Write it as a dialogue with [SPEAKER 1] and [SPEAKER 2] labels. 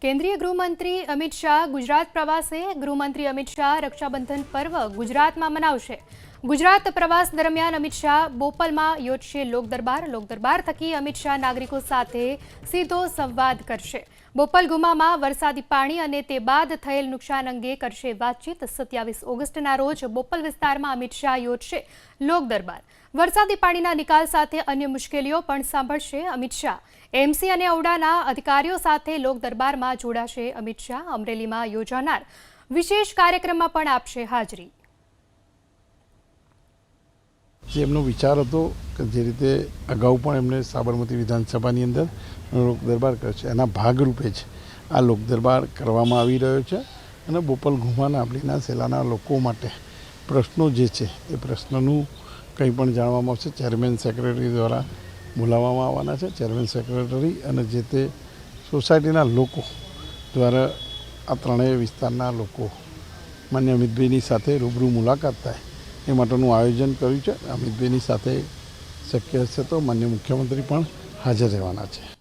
[SPEAKER 1] केंद्रीय गृहमंत्री अमित शाह गुजरात प्रवासे। गृहमंत्री अमित शाह रक्षाबंधन पर्व गुजरात में मनावशे। गुजरात प्रवास दरमियान अमित शाह बोपल में योजशे लोकदरबार थकी अमित शाह नागरिकों साथे सीधो संवाद करशे। बोपल गुमा में वरसादी पाणी अने ते बाद थयेल नुकसान अंगे करशे बातचीत। 27 ऑगस्टना रोज बोपल विस्तार में अमित शाह योजशे लोकदरबार। वरसादी पाणीना निकाल साथे अन्य मुश्केलीओ पण सांभळशे अमित शाह। एमसी अने औडाना अधिकारीओ साथे लोकदरबार में जोड़ाशे अमित शाह। अमरेली में योजानार विशेष कार्यक्रम में पण आपशे हाजरी।
[SPEAKER 2] एमनो विचार हतो के जे रीते अगाऊ पण एमने साबरमती विधानसभानी अंदर लोकदरबार करे छे एना भागरूपे ज आ लोकदरबार करवामां आवी रह्यो छे अने बोपल घुमाना आंबलीना सेलाना लोको माटे प्रश्नों जे छे ए प्रश्ननुं कंई पण जाणवामां आवशे। चेरमेन सेक्रेटरी द्वारा बोलाववामां आववाना छे। चेरमेन सेक्रेटरी अने जे ते सोसायटीना लोको द्वारा आ त्रणेय विस्तारना लोको मान्य अमितभाईनी साथे रूबरू मुलाकात थाय ए माटेनुं आयोजन कर्युं छे। अमितभाईनी साथे शक्य हशे तो माननीय मुख्यमंत्री पण हाजर रहेवाना छे।